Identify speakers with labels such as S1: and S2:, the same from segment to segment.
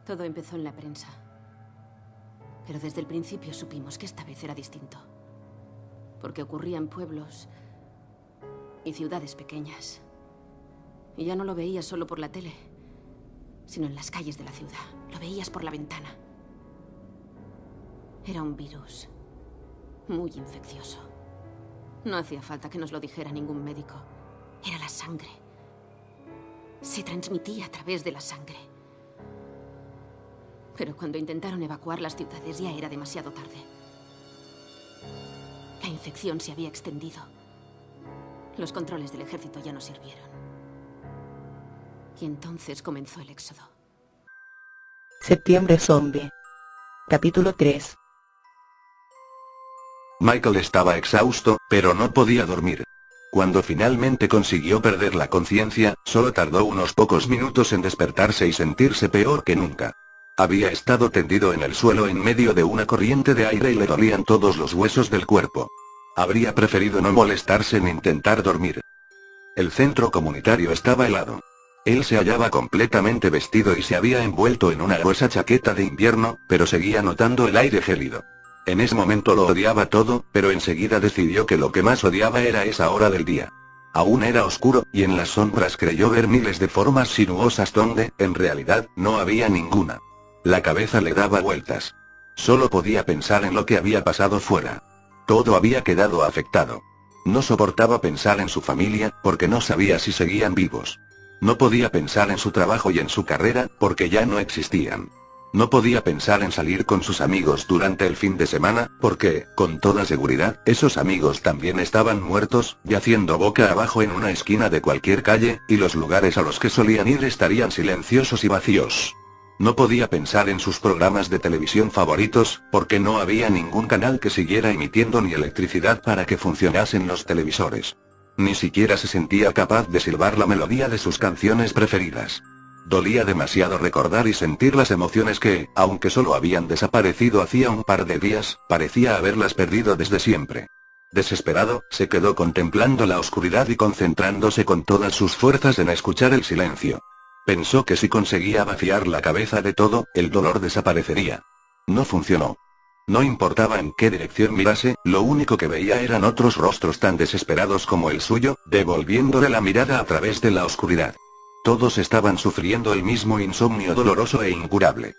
S1: Todo empezó en la prensa. Pero desde el principio supimos que esta vez era distinto. Porque ocurría en pueblos y ciudades pequeñas. Y ya no lo veías solo por la tele, sino en las calles de la ciudad. Lo veías por la ventana. Era un virus muy infeccioso. No hacía falta que nos lo dijera ningún médico. Era la sangre. Se transmitía a través de la sangre. Pero cuando intentaron evacuar las ciudades ya era demasiado tarde. La infección se había extendido. Los controles del ejército ya no sirvieron. Y entonces comenzó el éxodo.
S2: Septiembre Zombie. Capítulo 3.
S3: Michael estaba exhausto, pero no podía dormir. Cuando finalmente consiguió perder la conciencia, solo tardó unos pocos minutos en despertarse y sentirse peor que nunca. Había estado tendido en el suelo en medio de una corriente de aire y le dolían todos los huesos del cuerpo. Habría preferido no molestarse en intentar dormir. El centro comunitario estaba helado. Él se hallaba completamente vestido y se había envuelto en una gruesa chaqueta de invierno, pero seguía notando el aire gélido. En ese momento lo odiaba todo, pero enseguida decidió que lo que más odiaba era esa hora del día. Aún era oscuro, y en las sombras creyó ver miles de formas sinuosas donde, en realidad, no había ninguna. La cabeza le daba vueltas. Solo podía pensar en lo que había pasado fuera. Todo había quedado afectado. No soportaba pensar en su familia, porque no sabía si seguían vivos. No podía pensar en su trabajo y en su carrera, porque ya no existían. No podía pensar en salir con sus amigos durante el fin de semana, porque, con toda seguridad, esos amigos también estaban muertos, yaciendo boca abajo en una esquina de cualquier calle, y los lugares a los que solían ir estarían silenciosos y vacíos. No podía pensar en sus programas de televisión favoritos, porque no había ningún canal que siguiera emitiendo ni electricidad para que funcionasen los televisores. Ni siquiera se sentía capaz de silbar la melodía de sus canciones preferidas. Dolía demasiado recordar y sentir las emociones que, aunque solo habían desaparecido hacía un par de días, parecía haberlas perdido desde siempre. Desesperado, se quedó contemplando la oscuridad y concentrándose con todas sus fuerzas en escuchar el silencio. Pensó que si conseguía vaciar la cabeza de todo, el dolor desaparecería. No funcionó. No importaba en qué dirección mirase, lo único que veía eran otros rostros tan desesperados como el suyo, devolviéndole la mirada a través de la oscuridad. Todos estaban sufriendo el mismo insomnio doloroso e incurable.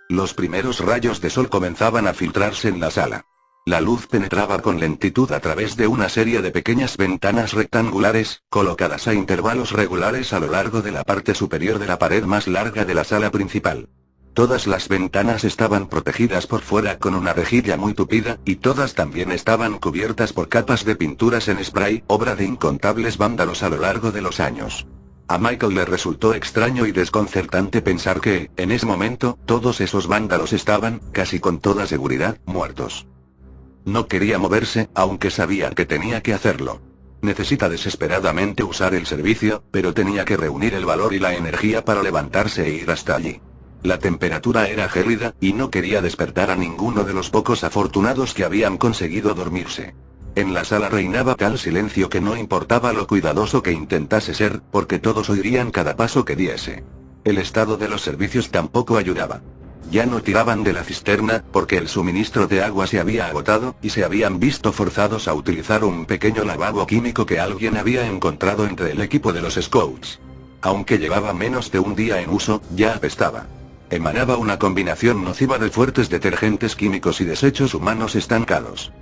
S3: Los primeros rayos de sol comenzaban a filtrarse en la sala. La luz penetraba con lentitud a través de una serie de pequeñas ventanas rectangulares, colocadas a intervalos regulares a lo largo de la parte superior de la pared más larga de la sala principal. Todas las ventanas estaban protegidas por fuera con una rejilla muy tupida, y todas también estaban cubiertas por capas de pinturas en spray, obra de incontables vándalos a lo largo de los años. A Michael le resultó extraño y desconcertante pensar que, en ese momento, todos esos vándalos estaban, casi con toda seguridad, muertos. No quería moverse, aunque sabía que tenía que hacerlo. Necesita desesperadamente usar el servicio, pero tenía que reunir el valor y la energía para levantarse e ir hasta allí. La temperatura era gélida, y no quería despertar a ninguno de los pocos afortunados que habían conseguido dormirse. En la sala reinaba tal silencio que no importaba lo cuidadoso que intentase ser, porque todos oirían cada paso que diese. El estado de los servicios tampoco ayudaba. Ya no tiraban de la cisterna, porque el suministro de agua se había agotado, y se habían visto forzados a utilizar un pequeño lavabo químico que alguien había encontrado entre el equipo de los Scouts. Aunque llevaba menos de un día en uso, ya apestaba. Emanaba una combinación nociva de fuertes detergentes químicos y desechos humanos estancados.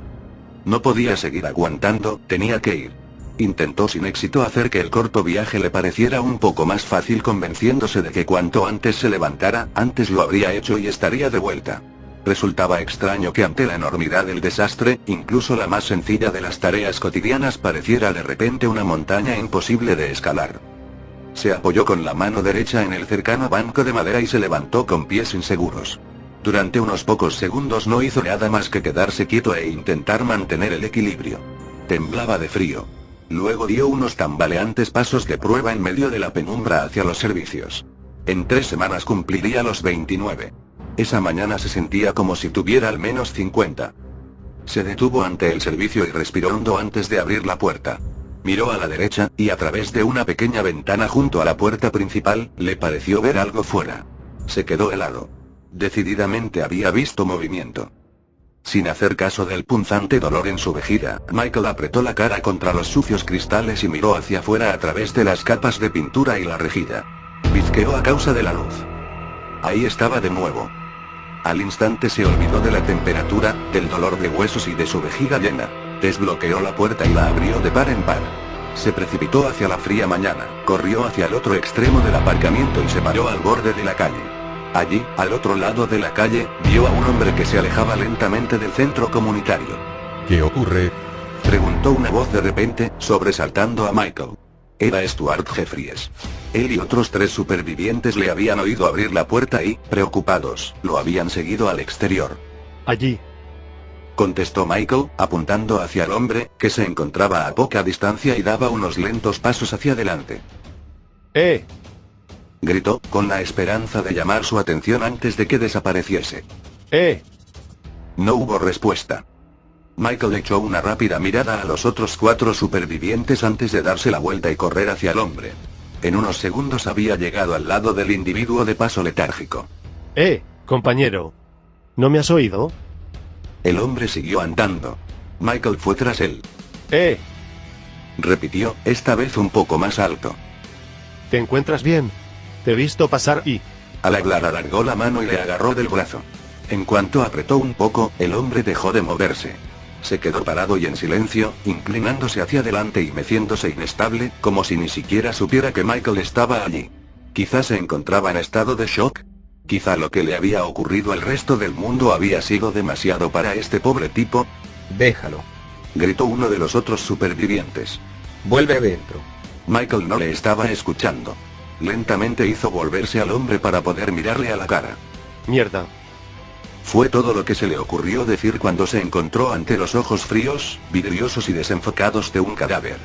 S3: No podía seguir aguantando, tenía que ir. Intentó sin éxito hacer que el corto viaje le pareciera un poco más fácil, convenciéndose de que cuanto antes se levantara, antes lo habría hecho y estaría de vuelta. Resultaba extraño que ante la enormidad del desastre, incluso la más sencilla de las tareas cotidianas pareciera de repente una montaña imposible de escalar. Se apoyó con la mano derecha en el cercano banco de madera y se levantó con pies inseguros. Durante unos pocos segundos no hizo nada más que quedarse quieto e intentar mantener el equilibrio. Temblaba de frío. Luego dio unos tambaleantes pasos de prueba en medio de la penumbra hacia los servicios. En 3 semanas cumpliría los 29. Esa mañana se sentía como si tuviera al menos 50. Se detuvo ante el servicio y respiró hondo antes de abrir la puerta. Miró a la derecha, y a través de una pequeña ventana junto a la puerta principal, le pareció ver algo fuera. Se quedó helado. Decididamente había visto movimiento. Sin hacer caso del punzante dolor en su vejiga, Michael apretó la cara contra los sucios cristales y miró hacia afuera a través de las capas de pintura y la rejilla. Bizqueó a causa de la luz. Ahí estaba de nuevo. Al instante se olvidó de la temperatura, del dolor de huesos y de su vejiga llena. Desbloqueó la puerta y la abrió de par en par. Se precipitó hacia la fría mañana, corrió hacia el otro extremo del aparcamiento y se paró al borde de la calle. Allí, al otro lado de la calle, vio a un hombre que se alejaba lentamente del centro comunitario.
S4: ¿Qué ocurre?
S3: Preguntó una voz de repente, sobresaltando a Michael. Era Stuart Jeffries. Él y otros 3 supervivientes le habían oído abrir la puerta y, preocupados, lo habían seguido al exterior.
S5: Allí.
S3: Contestó Michael, apuntando hacia el hombre, que se encontraba a poca distancia y daba unos lentos pasos hacia adelante. Gritó, con la esperanza de llamar su atención antes de que desapareciese. No hubo respuesta. Michael echó una rápida mirada a los otros 4 supervivientes antes de darse la vuelta y correr hacia el hombre. En unos segundos había llegado al lado del individuo de paso letárgico.
S5: Compañero. ¿No me has oído?
S3: El hombre siguió andando. Michael fue tras él. Repitió, esta vez un poco más alto.
S5: ¿Te encuentras bien? Te he visto pasar y...
S3: Al hablar alargó la mano y le agarró del brazo. En cuanto apretó un poco, el hombre dejó de moverse. Se quedó parado y en silencio, inclinándose hacia adelante y meciéndose inestable, como si ni siquiera supiera que Michael estaba allí. Quizá se encontraba en estado de shock. Quizá lo que le había ocurrido al resto del mundo había sido demasiado para este pobre tipo.
S6: Déjalo.
S3: Gritó uno de los otros supervivientes.
S6: Vuelve adentro.
S3: Michael no le estaba escuchando. Lentamente hizo volverse al hombre para poder mirarle a la cara.
S5: Mierda.
S3: Fue todo lo que se le ocurrió decir cuando se encontró ante los ojos fríos, vidriosos y desenfocados de un cadáver.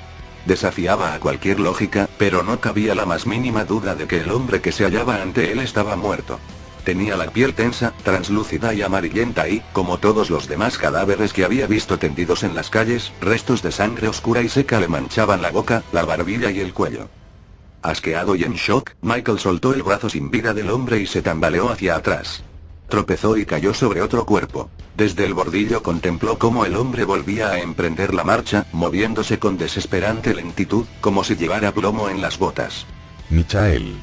S3: Desafiaba a cualquier lógica, pero no cabía la más mínima duda de que el hombre que se hallaba ante él estaba muerto. Tenía la piel tensa, translúcida y amarillenta y, como todos los demás cadáveres que había visto tendidos en las calles, restos de sangre oscura y seca le manchaban la boca, la barbilla y el cuello. Asqueado y en shock, Michael soltó el brazo sin vida del hombre y se tambaleó hacia atrás. Tropezó y cayó sobre otro cuerpo. Desde el bordillo contempló cómo el hombre volvía a emprender la marcha, moviéndose con desesperante lentitud, como si llevara plomo en las botas.
S4: Michael.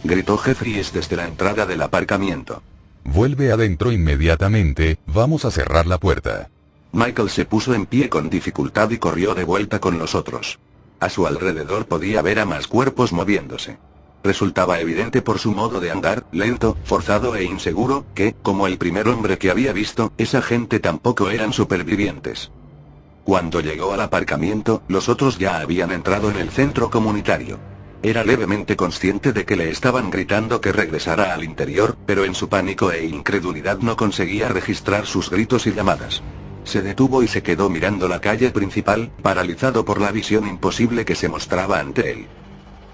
S3: Gritó Jeffries desde la entrada del aparcamiento.
S4: Vuelve adentro inmediatamente, vamos a cerrar la puerta.
S3: Michael se puso en pie con dificultad y corrió de vuelta con los otros. A su alrededor podía ver a más cuerpos moviéndose. Resultaba evidente por su modo de andar, lento, forzado e inseguro, que, como el primer hombre que había visto, esa gente tampoco eran supervivientes. Cuando llegó al aparcamiento, los otros ya habían entrado en el centro comunitario. Era levemente consciente de que le estaban gritando que regresara al interior, pero en su pánico e incredulidad no conseguía registrar sus gritos y llamadas. Se detuvo y se quedó mirando la calle principal, paralizado por la visión imposible que se mostraba ante él.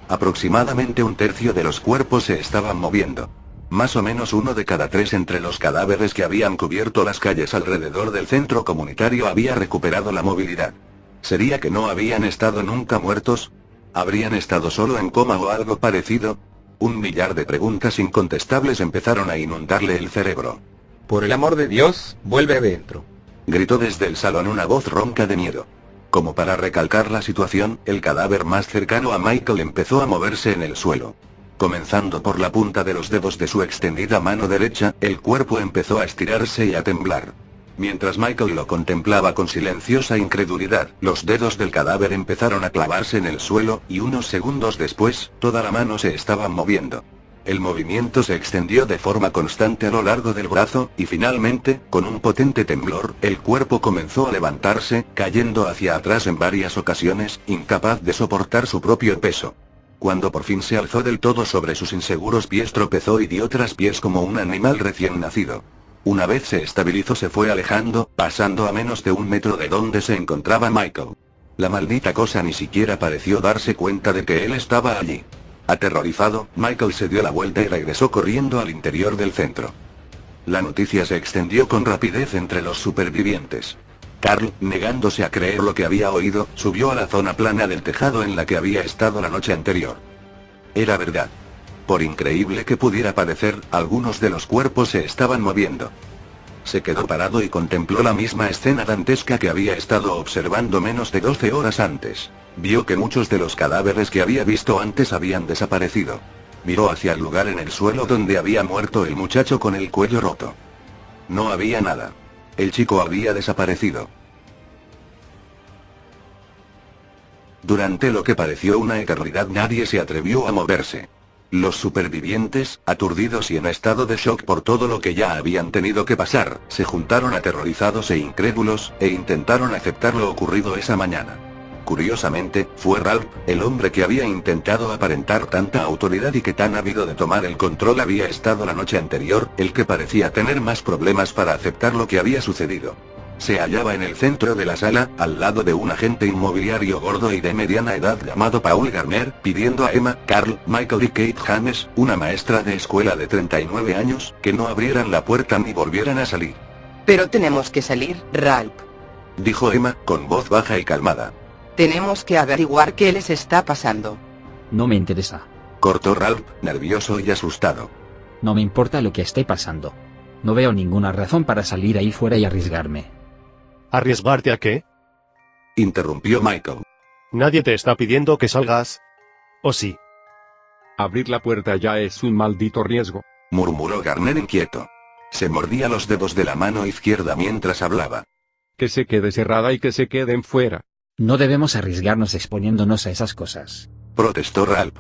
S3: Aproximadamente un tercio de los cuerpos se estaban moviendo. Más o menos 1 de cada 3 entre los cadáveres que habían cubierto las calles alrededor del centro comunitario había recuperado la movilidad. ¿Sería que no habían estado nunca muertos? ¿Habrían estado solo en coma o algo parecido? Un millar de preguntas incontestables empezaron a inundarle el cerebro.
S6: Por el amor de Dios, vuelve adentro.
S3: Gritó desde el salón una voz ronca de miedo. Como para recalcar la situación, el cadáver más cercano a Michael empezó a moverse en el suelo. Comenzando por la punta de los dedos de su extendida mano derecha, el cuerpo empezó a estirarse y a temblar. Mientras Michael lo contemplaba con silenciosa incredulidad, los dedos del cadáver empezaron a clavarse en el suelo, y unos segundos después, toda la mano se estaba moviendo. El movimiento se extendió de forma constante a lo largo del brazo, y finalmente, con un potente temblor, el cuerpo comenzó a levantarse, cayendo hacia atrás en varias ocasiones, incapaz de soportar su propio peso. Cuando por fin se alzó del todo sobre sus inseguros pies, tropezó y dio traspiés como un animal recién nacido. Una vez se estabilizó, se fue alejando, pasando a menos de 1 metro de donde se encontraba Michael. La maldita cosa ni siquiera pareció darse cuenta de que él estaba allí. Aterrorizado, Michael se dio la vuelta y regresó corriendo al interior del centro. La noticia se extendió con rapidez entre los supervivientes. Carl, negándose a creer lo que había oído, subió a la zona plana del tejado en la que había estado la noche anterior. Era verdad. Por increíble que pudiera parecer, algunos de los cuerpos se estaban moviendo. Se quedó parado y contempló la misma escena dantesca que había estado observando menos de 12 horas antes. Vio que muchos de los cadáveres que había visto antes habían desaparecido. Miró hacia el lugar en el suelo donde había muerto el muchacho con el cuello roto. No había nada. El chico había desaparecido. Durante lo que pareció una eternidad nadie se atrevió a moverse. Los supervivientes, aturdidos y en estado de shock por todo lo que ya habían tenido que pasar, se juntaron aterrorizados e incrédulos, e intentaron aceptar lo ocurrido esa mañana. Curiosamente, fue Ralph, el hombre que había intentado aparentar tanta autoridad y que tan ávido de tomar el control había estado la noche anterior, el que parecía tener más problemas para aceptar lo que había sucedido. Se hallaba en el centro de la sala, al lado de un agente inmobiliario gordo y de mediana edad llamado Paul Garner, pidiendo a Emma, Carl, Michael y Kate James, una maestra de escuela de 39 años, que no abrieran la puerta ni volvieran a salir.
S7: Pero tenemos que salir, Ralph.
S3: Dijo Emma, con voz baja y calmada.
S7: Tenemos que averiguar qué les está pasando.
S8: No me interesa.
S3: Cortó Ralph, nervioso y asustado.
S8: No me importa lo que esté pasando. No veo ninguna razón para salir ahí fuera y arriesgarme.
S5: ¿Arriesgarte a qué?
S3: Interrumpió Michael.
S5: Nadie te está pidiendo que salgas. ¿O sí?
S9: Abrir la puerta ya es un maldito riesgo.
S3: Murmuró Garner inquieto. Se mordía los dedos de la mano izquierda mientras hablaba.
S9: Que se quede cerrada y que se queden fuera.
S8: No debemos arriesgarnos exponiéndonos a esas cosas.
S3: Protestó Ralph.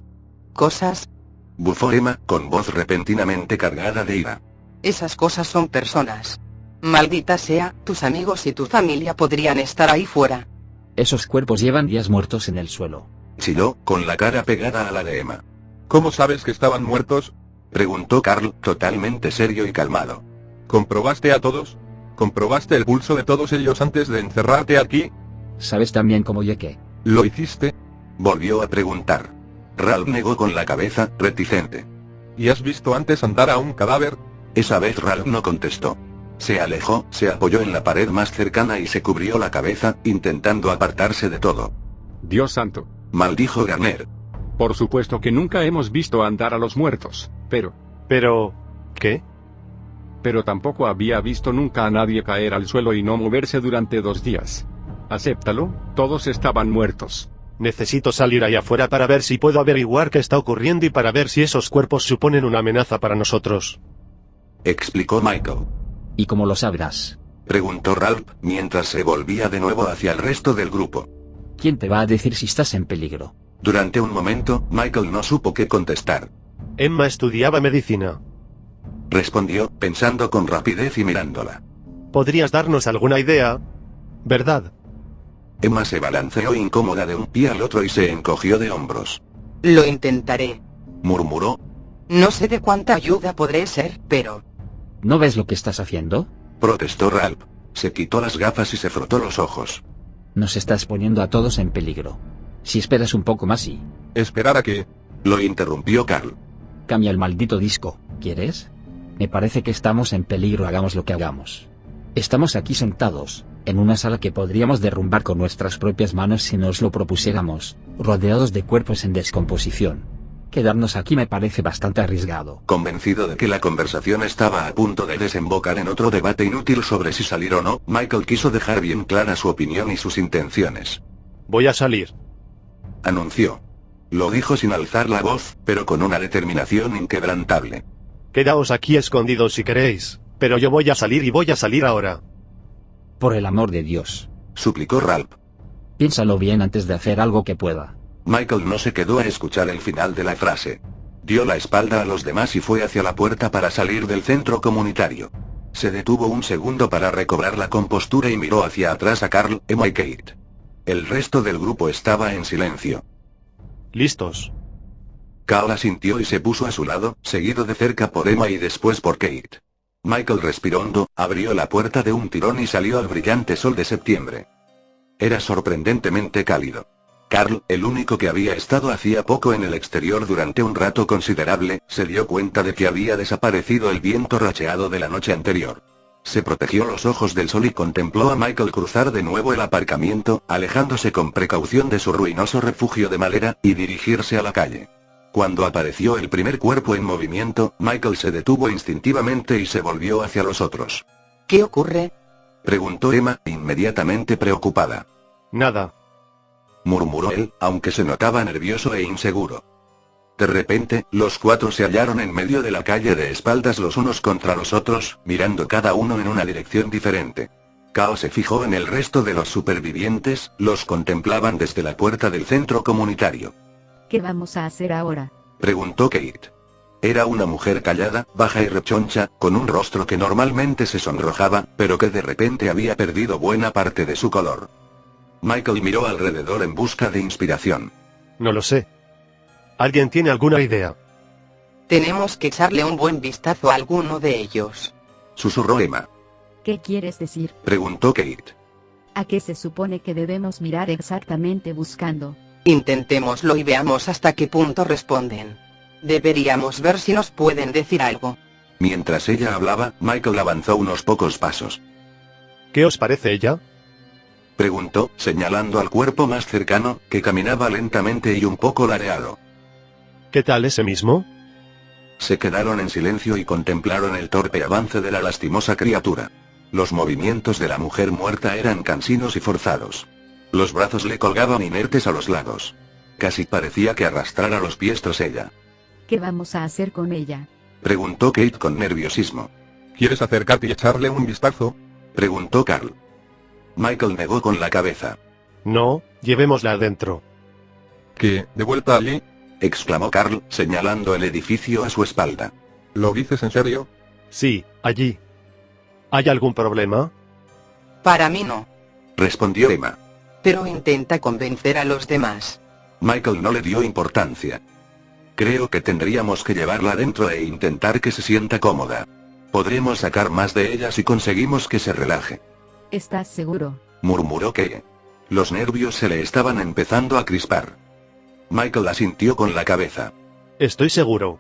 S7: ¿Cosas?
S3: Bufó Emma, con voz repentinamente cargada de ira.
S7: Esas cosas son personas. Maldita sea, tus amigos y tu familia podrían estar ahí fuera.
S8: Esos cuerpos llevan días muertos en el suelo.
S3: Chilló, con la cara pegada a la de Emma.
S6: ¿Cómo sabes que estaban muertos?
S3: Preguntó Carl, totalmente serio y calmado.
S6: ¿Comprobaste a todos? ¿Comprobaste el pulso de todos ellos antes de encerrarte aquí?
S8: ¿Sabes también como yo que?
S6: ¿Lo hiciste?
S3: Volvió a preguntar. Ralph negó con la cabeza, reticente.
S6: ¿Y has visto antes andar a un cadáver?
S3: Esa vez Ralph no contestó. Se alejó, se apoyó en la pared más cercana y se cubrió la cabeza, intentando apartarse de todo.
S9: Dios santo.
S3: Maldijo Garner.
S9: Por supuesto que nunca hemos visto andar a los muertos, pero
S5: ¿qué?
S9: Pero tampoco había visto nunca a nadie caer al suelo y no moverse durante 2 días. Acéptalo, todos estaban muertos.
S5: Necesito salir allá afuera para ver si puedo averiguar qué está ocurriendo y para ver si esos cuerpos suponen una amenaza para nosotros.
S3: Explicó Michael.
S8: ¿Y cómo lo sabrás?
S3: Preguntó Ralph, mientras se volvía de nuevo hacia el resto del grupo.
S8: ¿Quién te va a decir si estás en peligro?
S3: Durante un momento, Michael no supo qué contestar.
S5: Emma estudiaba medicina.
S3: Respondió, pensando con rapidez y mirándola.
S5: ¿Podrías darnos alguna idea? ¿Verdad?
S3: Emma se balanceó incómoda de un pie al otro y se encogió de hombros.
S7: Lo intentaré.
S3: Murmuró.
S7: No sé de cuánta ayuda podré ser, pero...
S8: ¿No ves lo que estás haciendo?
S3: Protestó Ralph. Se quitó las gafas y se frotó los ojos.
S8: Nos estás poniendo a todos en peligro. Si esperas un poco más y...
S6: ¿Esperar a qué?
S3: Lo interrumpió Carl.
S8: Cambia el maldito disco, ¿quieres? Me parece que estamos en peligro, hagamos lo que hagamos. Estamos aquí sentados, en una sala que podríamos derrumbar con nuestras propias manos si nos lo propusiéramos, rodeados de cuerpos en descomposición. Quedarnos aquí me parece bastante arriesgado.
S3: Convencido de que la conversación estaba a punto de desembocar en otro debate inútil sobre si salir o no, Michael quiso dejar bien clara su opinión y sus intenciones.
S5: Voy a salir.
S3: Anunció. Lo dijo sin alzar la voz, pero con una determinación inquebrantable.
S5: Quedaos aquí escondidos si queréis, pero yo voy a salir y voy a salir ahora.
S8: Por el amor de Dios.
S3: Suplicó Ralph.
S8: Piénsalo bien antes de hacer algo que pueda.
S3: Michael no se quedó a escuchar el final de la frase. Dio la espalda a los demás y fue hacia la puerta para salir del centro comunitario. Se detuvo un segundo para recobrar la compostura y miró hacia atrás a Carl, Emma y Kate. El resto del grupo estaba en silencio.
S5: ¿Listos?
S3: Carl asintió y se puso a su lado, seguido de cerca por Emma y después por Kate. Michael respiró hondo, abrió la puerta de un tirón y salió al brillante sol de septiembre. Era sorprendentemente cálido. Carl, el único que había estado hacía poco en el exterior durante un rato considerable, se dio cuenta de que había desaparecido el viento racheado de la noche anterior. Se protegió los ojos del sol y contempló a Michael cruzar de nuevo el aparcamiento, alejándose con precaución de su ruinoso refugio de madera, y dirigirse a la calle. Cuando apareció el primer cuerpo en movimiento, Michael se detuvo instintivamente y se volvió hacia los otros.
S7: ¿Qué ocurre?
S3: Preguntó Emma, inmediatamente preocupada.
S5: Nada.
S3: Murmuró él, aunque se notaba nervioso e inseguro. De repente, los cuatro se hallaron en medio de la calle de espaldas los unos contra los otros, mirando cada uno en una dirección diferente. Kao se fijó en el resto de los supervivientes, los contemplaban desde la puerta del centro comunitario.
S10: ¿Qué vamos a hacer ahora?
S3: Preguntó Kate. Era una mujer callada, baja y rechoncha, con un rostro que normalmente se sonrojaba, pero que de repente había perdido buena parte de su color. Michael miró alrededor en busca de inspiración.
S5: No lo sé. ¿Alguien tiene alguna idea?
S7: Tenemos que echarle un buen vistazo a alguno de ellos.
S3: Susurró Emma.
S10: ¿Qué quieres decir?
S3: Preguntó Kate.
S10: ¿A qué se supone que debemos mirar exactamente buscando?
S7: Intentémoslo y veamos hasta qué punto responden. Deberíamos ver si nos pueden decir algo.
S3: Mientras ella hablaba, Michael avanzó unos pocos pasos.
S5: ¿Qué os parece ella?
S3: Preguntó, señalando al cuerpo más cercano, que caminaba lentamente y un poco lareado.
S5: ¿Qué tal ese mismo?
S3: Se quedaron en silencio y contemplaron el torpe avance de la lastimosa criatura. Los movimientos de la mujer muerta eran cansinos y forzados. Los brazos le colgaban inertes a los lados. Casi parecía que arrastrara los pies tras ella.
S10: ¿Qué vamos a hacer con ella?
S3: Preguntó Kate con nerviosismo.
S6: ¿Quieres acercarte y echarle un vistazo?
S3: Preguntó Carl. Michael negó con la cabeza.
S5: No, llevémosla adentro.
S6: ¿Qué, de vuelta allí?
S3: Exclamó Carl, señalando el edificio a su espalda.
S6: ¿Lo dices en serio?
S5: Sí, allí. ¿Hay algún problema?
S7: Para mí no.
S3: Respondió Emma.
S7: Pero intenta convencer a los demás.
S3: Michael no le dio importancia. Creo que tendríamos que llevarla adentro e intentar que se sienta cómoda. Podremos sacar más de ella si conseguimos que se relaje.
S10: ¿Estás seguro?
S3: Murmuró Kate. Los nervios se le estaban empezando a crispar. Michael asintió con la cabeza.
S5: Estoy seguro.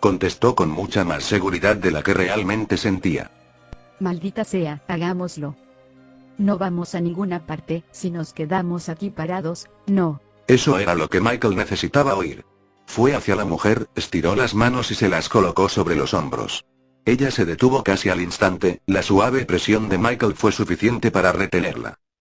S3: Contestó con mucha más seguridad de la que realmente sentía.
S10: Maldita sea, hagámoslo. No vamos a ninguna parte, si nos quedamos aquí parados, no.
S3: Eso era lo que Michael necesitaba oír. Fue hacia la mujer, estiró las manos y se las colocó sobre los hombros. Ella se detuvo casi al instante, la suave presión de Michael fue suficiente para retenerla.